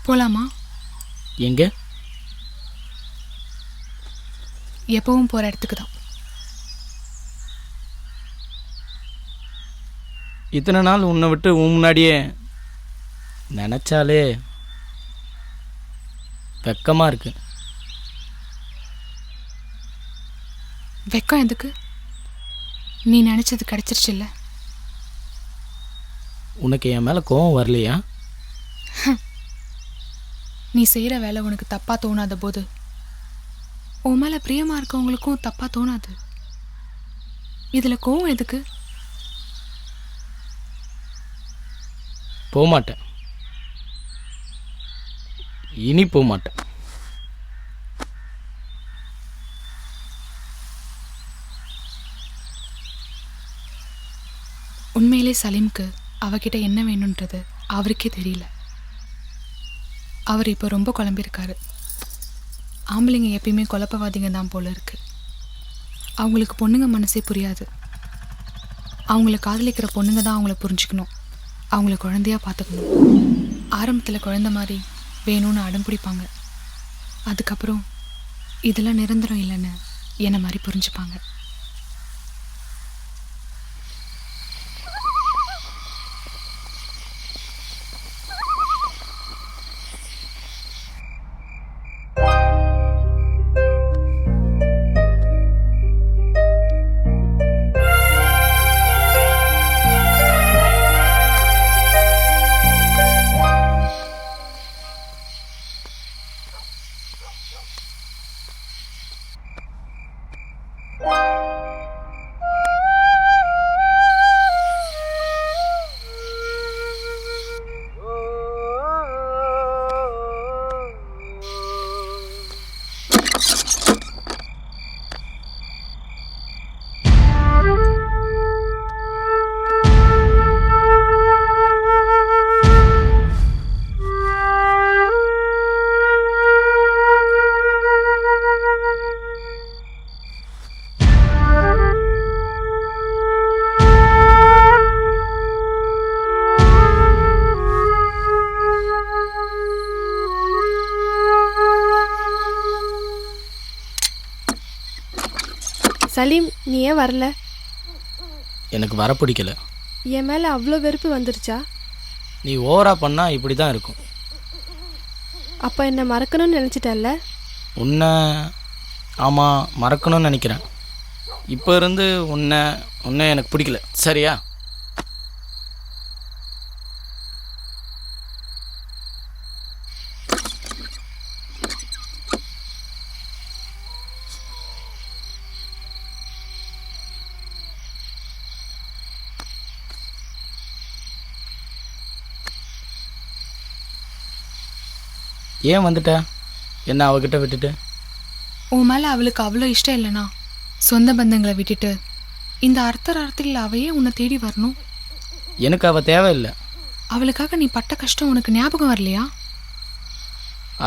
போலாமா? எங்க? எப்பவும் போற இடத்துக்கு தான். இத்தனை நாள் உன்னை விட்டு முன்னாடியே நினச்சாலே வெக்கமாக இருக்கு. வெக்கம் எதுக்கு? நீ நினைச்சது கிடைச்சிருச்சுல்ல. உனக்கு என் மேலே கோவம் வரலையா? நீ செய்கிற வேலை உனக்கு தப்பாக தோணாத போது உன் மேலே பிரியமாக இருக்கவங்களுக்கும் தப்பாக தோணாது. இதில் கோவம் எதுக்கு? போகமாட்டேன், இனி போகமாட்டேன். உண்மையிலே சலீம்க்கு அவகிட்ட என்ன வேணுன்றது அவருக்கே தெரியல. அவர் இப்போ ரொம்ப குழம்பியிருக்காரு. ஆம்பளைங்க எப்பயுமே குழப்பவாதிங்க தான் போல இருக்கு. அவங்களுக்கு பொண்ணுங்க மனசே புரியாது. அவங்கள காதலிக்கிற பொண்ணுங்க தான் அவங்கள புரிஞ்சுக்கணும், அவங்கள குழந்தையா பார்த்துக்கணும். ஆரம்பத்தில் குழந்தை மாதிரி வேணும்னு அடம் பிடிப்பாங்க. அதுக்கப்புறம் இதெல்லாம் நிரந்தரம் இல்லைன்னு என்ன மாதிரி புரிஞ்சுப்பாங்க. சலீம், நீ ஏன் வரல? எனக்கு வர பிடிக்கல. என் மேலே அவ்வளோ வெறுப்பு வந்துருச்சா? நீ ஓவரா பண்ணா இப்படி தான் இருக்கும். அப்போ என்னை மறக்கணும்னு நினச்சிட்டல்ல? உன்னை ஆமாம் மறக்கணும்னு நினைக்கிறேன். இப்போ இருந்து உன்னை எனக்கு பிடிக்கல, சரியா? ஏன் வந்துட்ட என்ன அவகிட்ட விட்டுட்டு? உன் மேலே அவளுக்கு அவ்வளோ இஷ்டம் இல்லைனா சொந்த பந்தங்களை விட்டுட்டு இந்த அர்த்தத்தில் அவையே உன்னை தேடி வரணும். எனக்கு அவள் தேவையில்லை. அவளுக்காக நீ பட்ட கஷ்டம் உனக்கு ஞாபகம் வரலையா?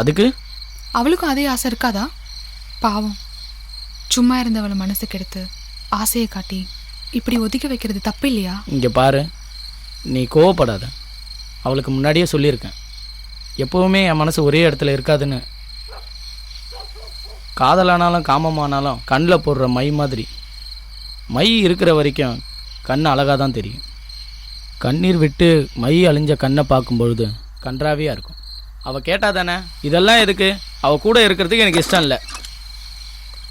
அதுக்கு அவளுக்கும் அதே ஆசை இருக்காதா? பாவம், சும்மா இருந்தவளை மனசு கெடுத்து ஆசையை காட்டி இப்படி ஒதுக்கி வைக்கிறது தப்பு இல்லையா? இங்கே பாரு, நீ கோவப்படாத. அவளுக்கு முன்னாடியே சொல்லியிருக்கேன், எப்போவுமே என் மனசு ஒரே இடத்துல இருக்காதுன்னு. காதலானாலும் காமமானாலும் கண்ணில் போடுற மை மாதிரி. மை இருக்கிற வரைக்கும் கண் அழகாக தான் தெரியும். கண்ணீர் விட்டு மை அழிஞ்ச கண்ணை பார்க்கும்பொழுது கன்றாவியாக இருக்கும். அவள் கேட்டா தானே இதெல்லாம் எதுக்கு? அவள் கூட இருக்கிறதுக்கு எனக்கு இஷ்டம் இல்லை.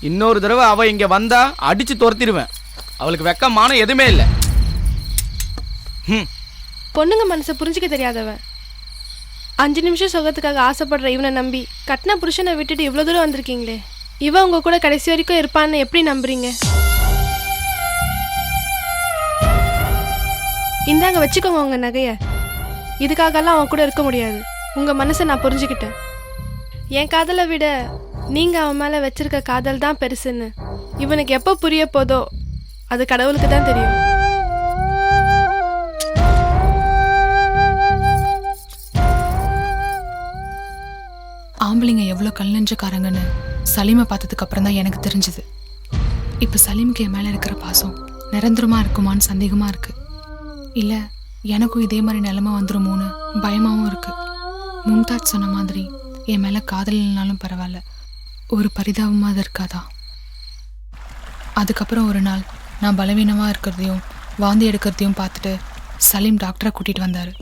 இன்னொரு தடவை அவள் இங்கே வந்தால் அடித்து துரத்திடுவேன். அவளுக்கு வெக்கமான எதுவுமே இல்லை. பொண்ணுங்க மனசை புரிஞ்சிக்க தெரியாதவன். 5 நிமிஷம் சுகத்துக்காக ஆசைப்படுற இவனை நம்பி கட்டின புருஷனை விட்டுட்டு இவ்வளோ தூரம் வந்திருக்கீங்களே. இவன் உங்க கூட கடைசி வரைக்கும் இருப்பான்னு எப்படி நம்புறீங்க? இந்தாங்க, வச்சுக்கோங்க உங்க நகைய. இதுக்காகலாம் அவன் கூட இருக்க முடியாது. உங்க மனசை நான் புரிஞ்சுக்கிட்டேன். என் காதலை விட நீங்க அவன் மேல வச்சிருக்க காதல் தான் பெருசுன்னு இவனுக்கு எப்போ புரிய போதோ அது கடவுளுக்கு தான் தெரியும். ஆம்பளைங்க எவ்வளோ கல்லஞ்சக்காரங்கன்னு சலீமை பார்த்ததுக்கு அப்புறம் தான் எனக்கு தெரிஞ்சுது. இப்போ சலீமுக்கு என் மேலே இருக்கிற பாசம் நிரந்தரமாக இருக்குமான்னு சந்தேகமாக இருக்குது. இல்லை எனக்கும் இதே மாதிரி நிலைமை வந்துருமோன்னு பயமாகவும் இருக்குது. மும்தாஜ் சொன்ன மாதிரி என் மேலே காதல் இல்லைனாலும் பரவாயில்ல, ஒரு பரிதாபமாக அது இருக்காதா? அதுக்கப்புறம் ஒரு நாள் நான் பலவீனமாக இருக்கிறதையும் வாந்தி எடுக்கிறதையும் பார்த்துட்டு சலீம் டாக்டரை கூட்டிகிட்டு வந்தார்.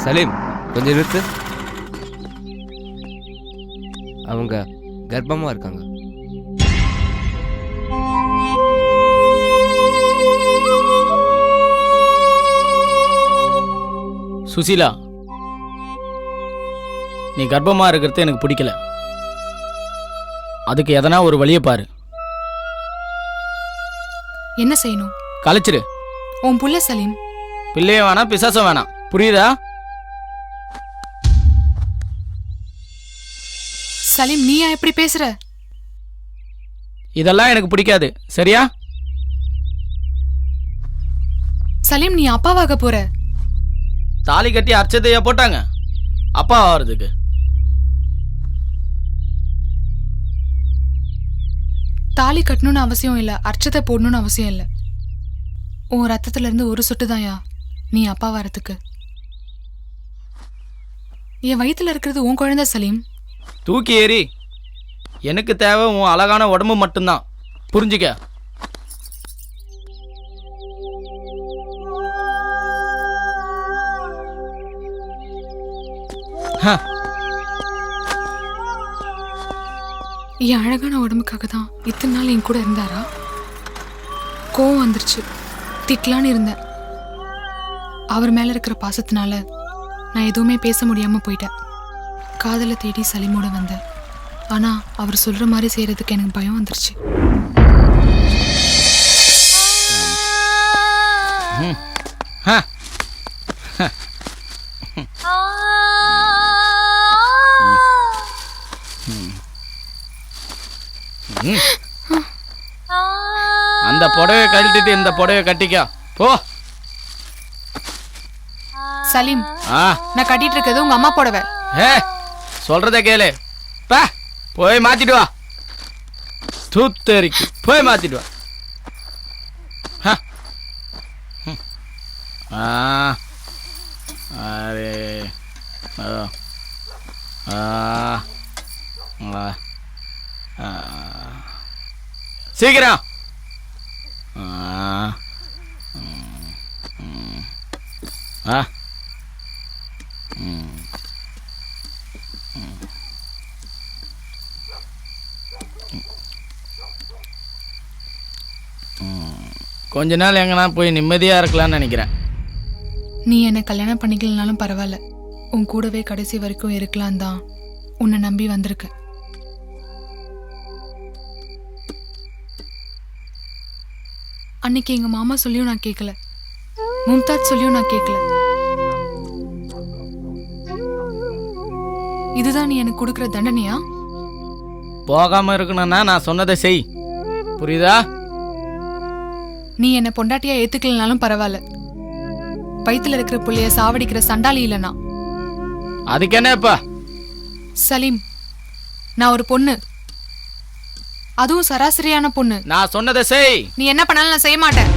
சலீம், கொஞ்சம் நிறுத்து. அவங்க கர்ப்பமாக இருக்காங்க. சுசீலா, நீ கர்ப்பமாக இருக்கிறது எனக்கு பிடிக்கல. அதுக்கு எதனா ஒரு வழியை பாரு. என்ன செய்யணும்? கலைச்சிரு. உன் புள்ள சலீம். பிள்ளையும் வேணாம், பிசாசும் வேணாம், புரியுதா? சலீம், நீயா எப்படி பேசுற? இதெல்லாம் எனக்கு பிடிக்காது, சரியா? சலீம், நீ அப்பாவாக போற. தாலி கட்டி அர்ச்சத்தையா போட்டாங்க அப்பா ஆகிறதுக்கு? தாலி கட்டணும்னு அவசியம் இல்லை, அர்ச்சத்தை போடணும்னு அவசியம் இல்லை. உன் ரத்தத்துல இருந்து ஒரு சொட்டு தான்யா நீ அப்பா வரத்துக்கு. என் வயிற்றுல இருக்கிறது உன் குழந்தை சலீம். தூக்கி ஏறி. எனக்கு தேவை உன் அழகான உடம்பு மட்டும்தான், புரிஞ்சுக்க. என் அழகான உடம்புக்காக தான் இத்தனை நாள் என் கூட இருந்தாரா? கோவம் வந்துருச்சு, திட்டலான்னு இருந்தேன். அவர் மேல இருக்கிற பாசத்தினால நான் எதுவுமே பேச முடியாம போயிட்டேன். காதலை தேடி சலீமோட வந்தேன். ஆனா அவர் சொல்ற மாதிரி செய்யறதுக்கு எனக்கு பயம் வந்துருச்சு. அந்த புடவை கழட்டிட்டு இந்த புடவை கட்டிக்கா போ. சலீம், நான் கட்டிட்டு இருக்கிறது உங்க அம்மா புடவை. சொல்றத கேளு. பா, போய் மாத்திட்டு வா. தூத்தரிக்கு போய் மாத்திட்டு வா. அரே சீக்கிரம். கொஞ்ச நாள் எங்கன்னா போய் நிம்மதியாக இருக்கலாம்னு நினைக்கிறேன். நீ என்னை கல்யாணம் பண்ணிக்கலனாலும் பரவாயில்ல, உன் கூடவே கடைசி வரைக்கும் இருக்கலாம் தான் உன்னை நம்பி வந்திருக்க. அன்னைக்கு எங்க மாமா சொல்லியும் நான் கேட்கல, மும்தாஜ் சொல்லியும் நான் கேட்கல. இதுதான் நீ எனக்கு கொடுக்குற தண்டனையா? போகாம இருக்கணும்னா நான் சொன்னதை செய், புரியுதா? நீ என்னை பொண்டாட்டியா ஏத்துக்கலனாலும் பரவாயில்ல, வயித்துல இருக்கிற புள்ளைய சாவடிக்கிற சண்டாளி இல்லைனா. அதுக்கு என்னப்பா? சலீம், நான் ஒரு பொண்ணு, அதுவும் சராசரியான பொண்ணு. நான் சொன்னதை செய். நீ என்ன பண்ணாலும் நான் செய்ய மாட்டேன்.